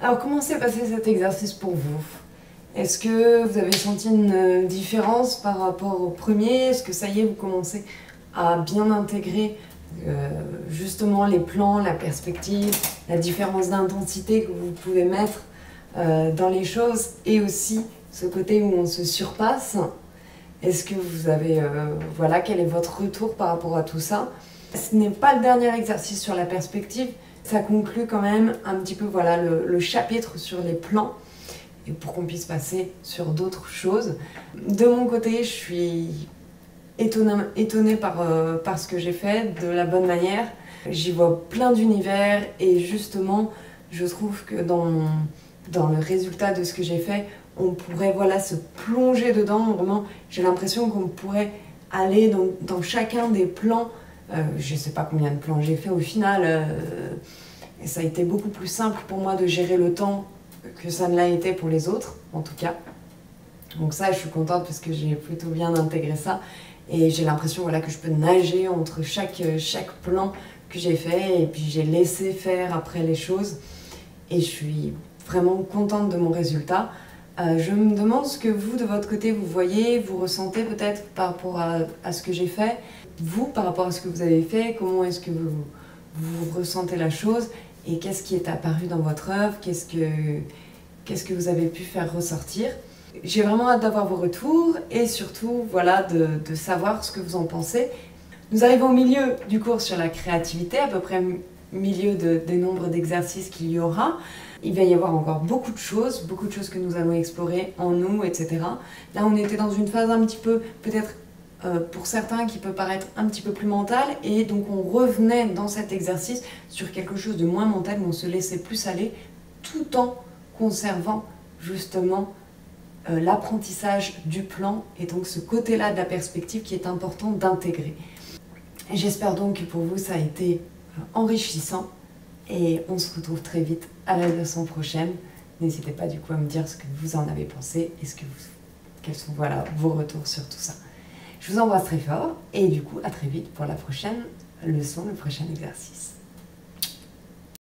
Alors, comment s'est passé cet exercice pour vous? Est-ce que vous avez senti une différence par rapport au premier? Est-ce que ça y est, vous commencez à bien intégrer justement les plans, la perspective, la différence d'intensité que vous pouvez mettre dans les choses et aussi ce côté où on se surpasse? Est-ce que vous avez... voilà, quel est votre retour par rapport à tout ça? Ce n'est pas le dernier exercice sur la perspective, ça conclut quand même un petit peu voilà, le chapitre sur les plans et pour qu'on puisse passer sur d'autres choses. De mon côté, je suis étonnée par ce que j'ai fait de la bonne manière. J'y vois plein d'univers et justement, je trouve que dans le résultat de ce que j'ai fait, on pourrait voilà, se plonger dedans. Vraiment, j'ai l'impression qu'on pourrait aller dans chacun des plans. Je ne sais pas combien de plans j'ai fait au final. Et ça a été beaucoup plus simple pour moi de gérer le temps que ça ne l'a été pour les autres, en tout cas. Donc ça, je suis contente parce que j'ai plutôt bien intégré ça. Et j'ai l'impression voilà, que je peux nager entre chaque plan que j'ai fait. Et puis j'ai laissé faire après les choses. Et je suis vraiment contente de mon résultat. Je me demande ce que vous, de votre côté, vous voyez, vous ressentez peut-être par rapport à ce que j'ai fait. Vous, par rapport à ce que vous avez fait, comment est-ce que vous ressentez la chose et qu'est-ce qui est apparu dans votre œuvre, qu'est-ce que vous avez pu faire ressortir. J'ai vraiment hâte d'avoir vos retours et surtout voilà, de savoir ce que vous en pensez. Nous arrivons au milieu du cours sur la créativité, à peu près milieu des nombres d'exercices qu'il y aura. Il va y avoir encore beaucoup de choses que nous allons explorer en nous, etc. Là, on était dans une phase un petit peu, peut-être pour certains, qui peut paraître un petit peu plus mentale, et donc on revenait dans cet exercice sur quelque chose de moins mental, où on se laissait plus aller, tout en conservant justement l'apprentissage du plan, et donc ce côté-là de la perspective qui est important d'intégrer. J'espère donc que pour vous, ça a été enrichissant, et on se retrouve très vite à la leçon prochaine. N'hésitez pas du coup à me dire ce que vous en avez pensé et quels sont voilà, vos retours sur tout ça. Je vous embrasse très fort et du coup à très vite pour la prochaine leçon, le prochain exercice.